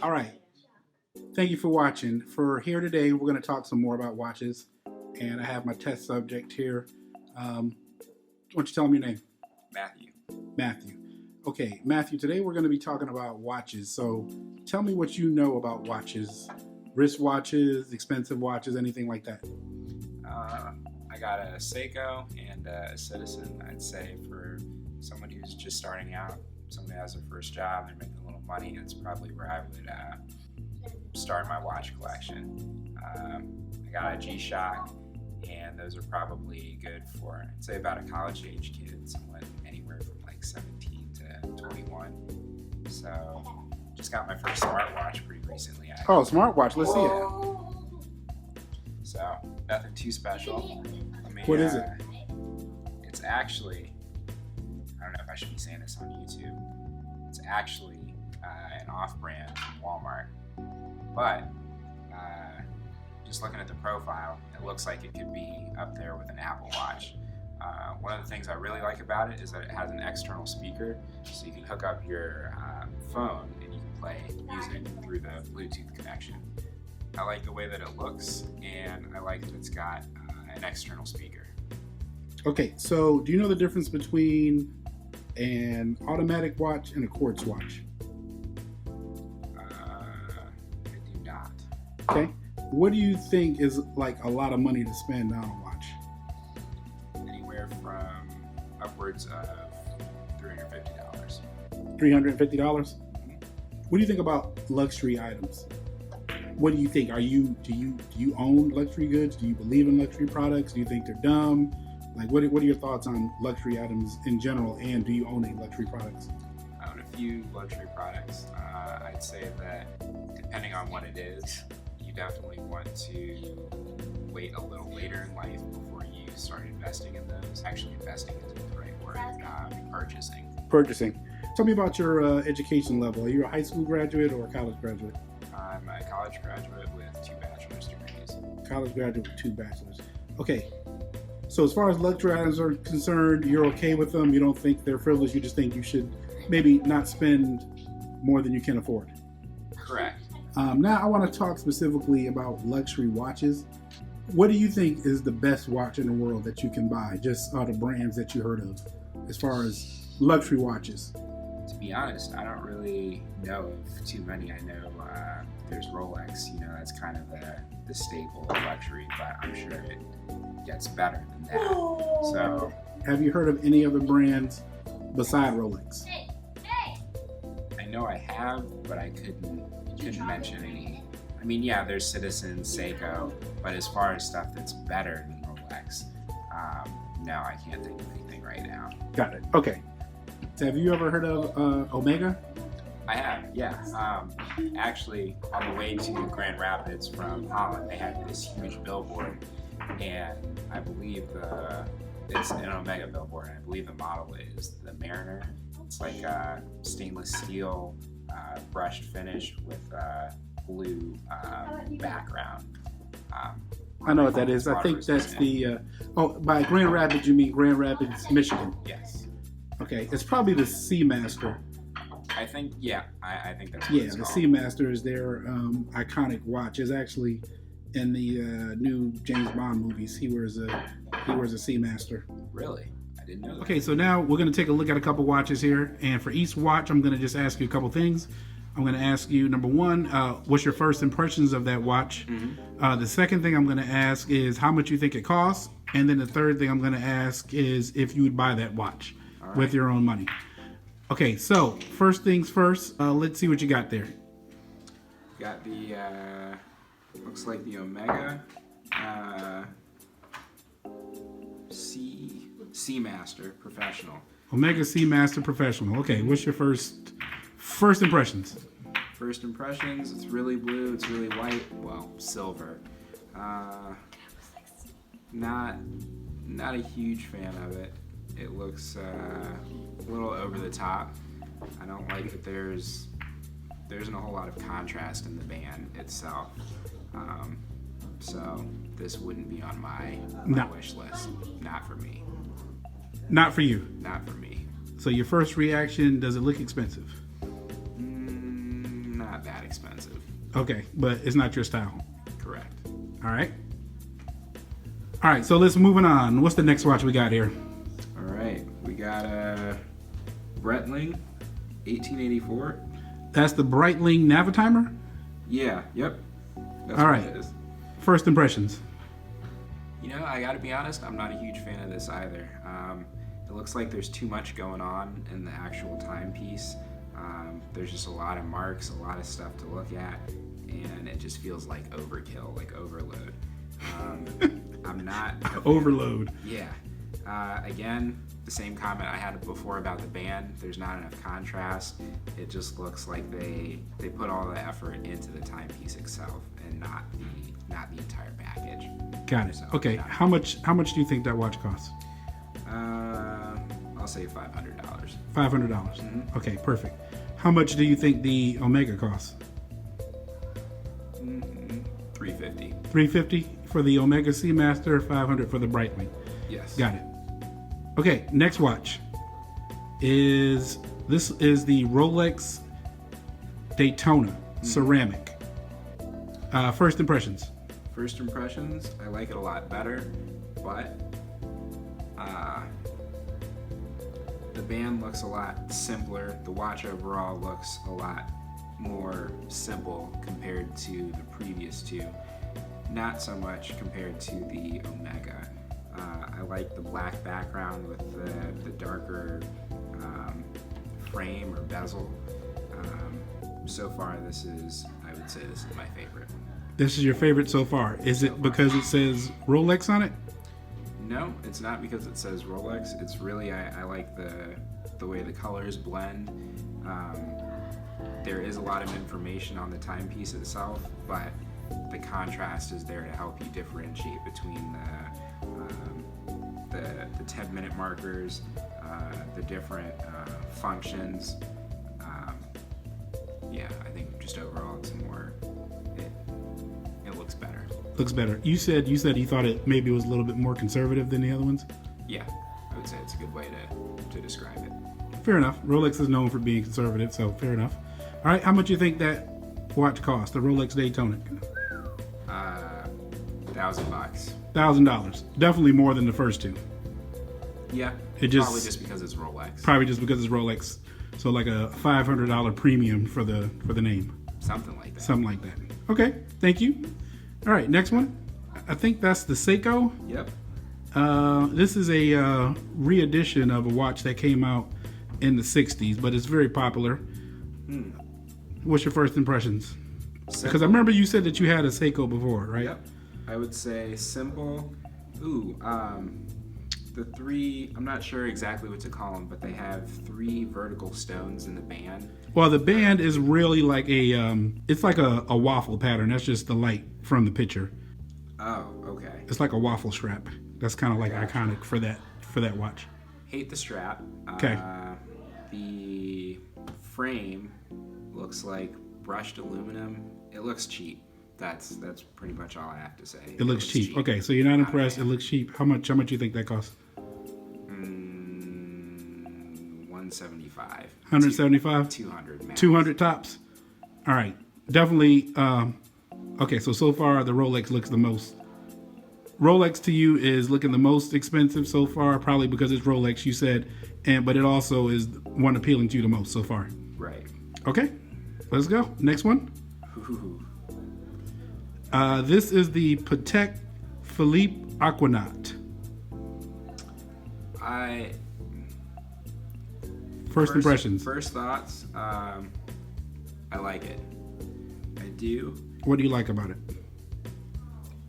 All right. Thank you for watching. For here today, we're going to talk some more about watches. And I have my test subject here. Why don't you tell them your name? Matthew. Matthew. Okay, Matthew, today we're going to be talking about watches. So tell me what you know about watches. Wristwatches, expensive watches, anything like that. I got a Seiko and a Citizen. I'd say for someone who's just starting out, someone who has their first job, they're making a little money, that's probably where I would start my watch collection. I got a G-Shock, and those are probably good for, I'd say, about a college age kid, someone anywhere from like 17 to 21. So just got my first smartwatch pretty recently. Oh, smartwatch. Let's see it. So nothing too special. What is it? It's actually, I don't know if I should be saying this on YouTube. It's actually an off-brand from Walmart, but just looking at the profile, it looks like it could be up there with an Apple Watch. One of the things I really like about it is that it has an external speaker, so you can hook up your phone and you can play music through the Bluetooth connection. I like the way that it looks, and I like that it's got an external speaker. Okay, so do you know the difference between an automatic watch and a quartz watch? I do not. Okay. What do you think is like a lot of money to spend on a watch? Anywhere from upwards of $350. $350? What do you think about luxury items? What do you think? Do you own luxury goods? Do you believe in luxury products? Do you think they're dumb? Like, what are your thoughts on luxury items in general, and do you own any luxury products? I own a few luxury products. I'd say that depending on what it is, you definitely want to wait a little later in life before you start investing in those. Actually, investing isn't the right word. Purchasing. Tell me about your education level. Are you a high school graduate or a college graduate? I'm a college graduate with 2 bachelor's degrees. College graduate with 2 bachelors. Okay. So as far as luxury items are concerned, you're okay with them? You don't think they're frivolous? You just think you should maybe not spend more than you can afford? Correct. Now I want to talk specifically about luxury watches. What do you think is the best watch in the world that you can buy, just out of brands that you heard of, as far as luxury watches? To be honest, I don't really know of too many. I know there's Rolex, that's kind of the staple of luxury, but I'm sure it gets better than that. So, have you heard of any other brands beside Rolex? I know I have, but I couldn't mention any. I mean, yeah, there's Citizen, Seiko, but as far as stuff that's better than Rolex, no, I can't think of anything right now. Got it. Okay. So have you ever heard of Omega? I have, yeah. Actually, on the way to Grand Rapids from Holland, they had this huge billboard, and I believe it's an Omega billboard, and I believe the model is the Mariner. It's like a stainless steel brushed finish with blue background. I know what that is. I think that's the by Grand Rapids you mean Grand Rapids, Michigan? Yes. Okay, it's probably the Seamaster. I think, yeah, I think that's what yeah. It's The called. Seamaster is their iconic watch. It's actually in the new James Bond movies. He wears a Seamaster. Really? I didn't know that. Okay, so now we're going to take a look at a couple watches here, and for each watch, I'm going to just ask you a couple things. I'm going to ask you, number one, what's your first impressions of that watch? Mm-hmm. The second thing I'm going to ask is how much you think it costs, and then the third thing I'm going to ask is if you would buy that watch with your own money. Okay, so first things first, let's see what you got there. Got the, looks like the Omega Seamaster Professional. Omega Seamaster Professional. Okay, what's your first impressions? First impressions, it's really blue, it's really white, well, silver. Not a huge fan of it. It looks a little over the top. I don't like that there isn't a whole lot of contrast in the band itself. So this wouldn't be on my wish list. Not for me. Not for you. Not for me. So your first reaction, does it look expensive? No. not that expensive. Okay, but it's not your style. Correct. All right. All right, so let's moving on. What's the next watch we got here? All right, we got a Breitling 1884. That's the Breitling Navitimer? Yeah, yep. That's all what right. it is. First impressions. You know, I gotta be honest, I'm not a huge fan of this either. It looks like there's too much going on in the actual timepiece. There's just a lot of marks, a lot of stuff to look at, and it just feels like overkill, like overload. I'm not overload. Yeah. Again, the same comment I had before about the band. There's not enough contrast. It just looks like they put all the effort into the timepiece itself and not the entire package. Got it. So, okay. How much do you think that watch costs? I'll say $500. $500. Mm-hmm. Okay, perfect. How much do you think the Omega costs? $350. $350 for the Omega Seamaster, $500 for the Breitling. Yes. Got it. Okay, next watch is the Rolex Daytona ceramic. First impressions. First impressions, I like it a lot better, but the band looks a lot simpler. The watch overall looks a lot more simple compared to the previous two. Not so much compared to the Omega. I like the black background with the darker frame or bezel. So far, I would say this is my favorite. This is your favorite so far. Is it because it says Rolex on it? No, it's not because it says Rolex. It's really, I like the way the colors blend. There is a lot of information on the timepiece itself, but the contrast is there to help you differentiate between the 10-minute markers, the different functions. Yeah, I think just overall it looks better. Looks better. You said you thought it maybe was a little bit more conservative than the other ones? Yeah, I would say it's a good way to describe it. Fair enough. Rolex is known for being conservative, so fair enough. All right, how much do you think that watch cost, the Rolex Daytona? $1,000. $1,000. Definitely more than the first two. Yeah, probably just because it's Rolex. Probably just because it's Rolex. So like a $500 premium for the name. Something like that. Something like that. Okay, thank you. All right, next one. I think that's the Seiko. Yep. This is a re-edition of a watch that came out in the 60s, but it's very popular. What's your first impressions? Because I remember you said that you had a Seiko before, right? Yep. I would say simple. The three, I'm not sure exactly what to call them, but they have 3 vertical stones in the band. Well, the band is really like it's like a waffle pattern. That's just the light from the picture. Oh, okay. It's like a waffle strap. That's kind of like iconic for that watch. Hate the strap. Okay. The frame looks like brushed aluminum. It looks cheap. That's pretty much all I have to say. It looks cheap. Okay, so you're not impressed. It looks cheap. How much you think that costs? $175. $175? 200 max. 200 tops? All right. Definitely. Okay, so far the Rolex looks the most. Rolex to you is looking the most expensive so far, probably because it's Rolex, you said, but it also is one appealing to you the most so far. Right. Okay, let's go. Next one. This is the Patek Philippe Aquanaut. First impressions. First thoughts. I like it. I do. What do you like about it?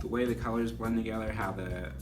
The way the colors blend together. How the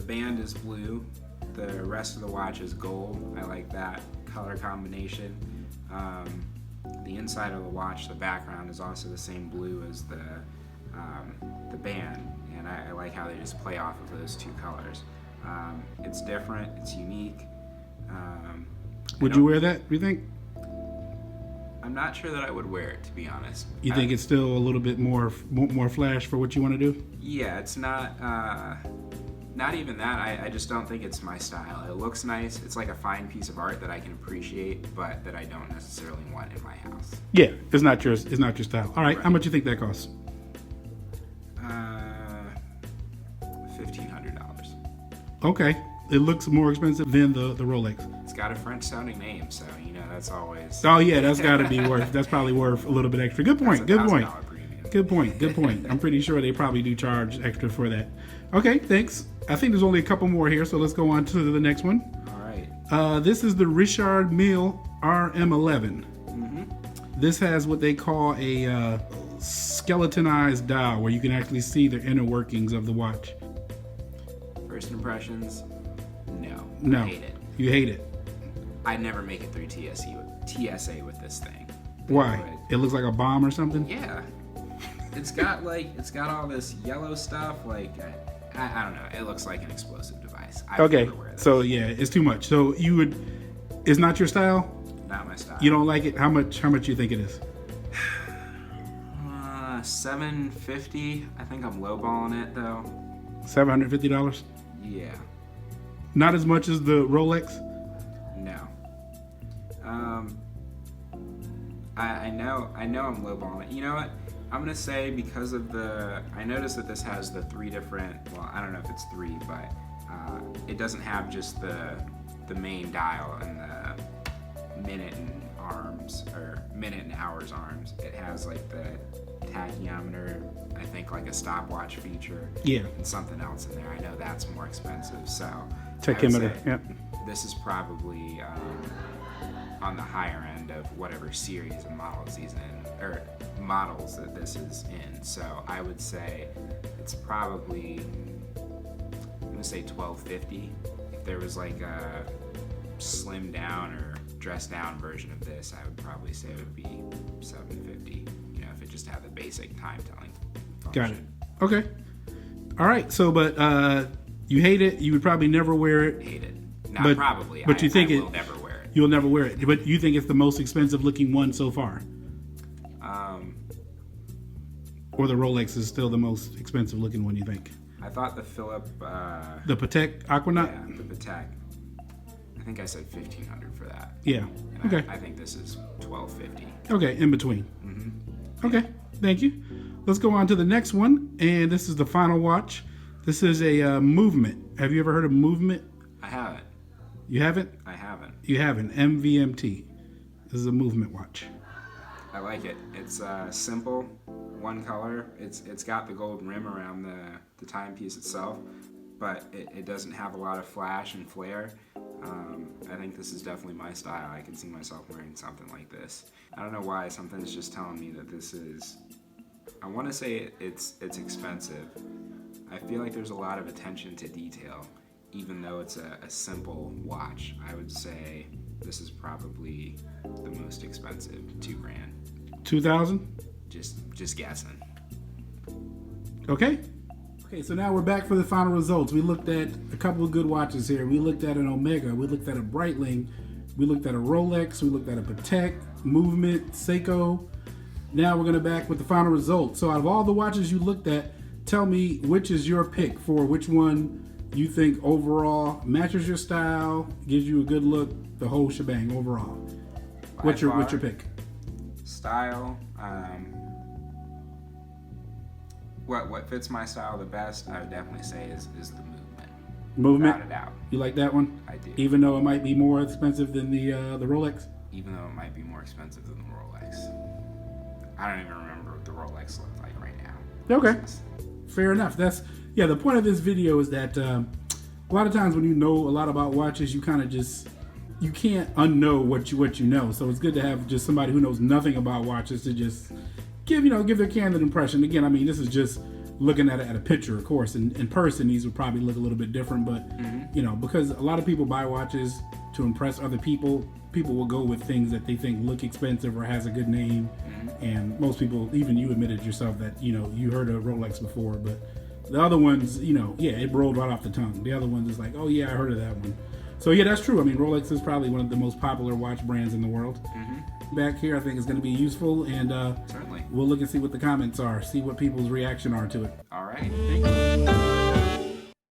band is blue. The rest of the watch is gold. I like that color combination. The inside of the watch, the background is also the same blue as the band, and I like how they just play off of those 2 colors. It's different. It's unique. Would you wear that, do you think? I'm not sure that I would wear it, to be honest. You think it's still a little bit more flash for what you want to do? Yeah, it's not Not even that. I just don't think it's my style. It looks nice. It's like a fine piece of art that I can appreciate, but that I don't necessarily want in my house. Yeah, it's not your style. All right. How much you think that costs? $1,500. Okay. It looks more expensive than the Rolex. It's got a French sounding name, so you know that's always. Oh yeah, that's got to be worth. That's probably worth a little bit extra. Good point. Good point. Good point. Good point. I'm pretty sure they probably do charge extra for that. Okay, thanks. I think there's only a couple more here, so let's go on to the next one. All right. This is the Richard Mille RM11. This has what they call a skeletonized dial, where you can actually see the inner workings of the watch. First impressions? No. I hate it. You hate it. I'd never make it through TSA with this thing. Why? It looks like a bomb or something? Yeah. It's got all this yellow stuff. Like I don't know. It looks like an explosive device. Okay. So yeah, it's too much. So it's not your style? Not my style. You don't like it? How much you think it is? $750. I think I'm lowballing it though. $750? Yeah. Not as much as the Rolex? No. I know I'm lowballing it. You know what? I'm gonna say because of I noticed that this has the 3 different. Well, I don't know if it's 3, but it doesn't have just the main dial and the minute and hours arms. It has like the tachyometer, I think like a stopwatch feature. Yeah. And something else in there. I know that's more expensive. So tachymeter. Yeah. This is probably on the higher end of whatever series and models he's in, or models that this is in. So I would say it's probably, I'm gonna say $1,250. If there was like a slimmed down or dressed down version of this, I would probably say it would be $750. You know, if it just had the basic time telling function. Got it. Okay. All right. So, but you hate it. You would probably never wear it. Hate it. Not probably. But you think I will never wear it. You'll never wear it. But you think it's the most expensive looking one so far? Or the Rolex is still the most expensive looking one, you think? I thought the Philippe. The Patek Aquanaut? Yeah, the Patek. I think I said $1,500 for that. Yeah. And Okay. I think this is $1,250. Okay, in between. Mm-hmm. Okay, thank you. Let's go on to the next one, and this is the final watch. This is a Movement. Have you ever heard of Movement? I haven't. You haven't? I haven't. You haven't. MVMT. This is a Movement watch. I like it. It's simple, one color. It's got the gold rim around the timepiece itself, but it doesn't have a lot of flash and flare. I think this is definitely my style. I can see myself wearing something like this. I don't know why, something's just telling me that this is, I want to say it's expensive. I feel like there's a lot of attention to detail, even though it's a simple watch. I would say this is probably the most expensive, $2,000. 2000? Just guessing. Okay. Okay, so now we're back for the final results. We looked at a couple of good watches here. We looked at an Omega. We looked at a Breitling. We looked at a Rolex. We looked at a Patek, Movement, Seiko. Now we're going to back with the final results. So out of all the watches you looked at, tell me which is your pick for which one you think overall matches your style, gives you a good look, the whole shebang overall. What's your pick? Style. What fits my style the best, I would definitely say is the Movement. Movement? Without a doubt. You like that one? I do. Even though it might be more expensive than the Rolex? Even though it might be more expensive than the Rolex. I don't even remember what the Rolex looked like right now. Okay. Fair enough. The point of this video is that a lot of times when you know a lot about watches, you kind of just, you can't unknow what you know. So it's good to have just somebody who knows nothing about watches to just give their candid impression. Again, I mean, this is just looking at a picture, of course. In person, these would probably look a little bit different, but because a lot of people buy watches to impress other people. People will go with things that they think look expensive or has a good name. And most people, even you admitted yourself that, you heard of Rolex before, but the other ones, it rolled right off the tongue. The other ones is like, oh yeah, I heard of that one. So yeah, that's true. I mean, Rolex is probably one of the most popular watch brands in the world. Back here, I think is going to be useful, and certainly we'll look and see what the comments are, see what people's reaction are to it. All right. Thank you.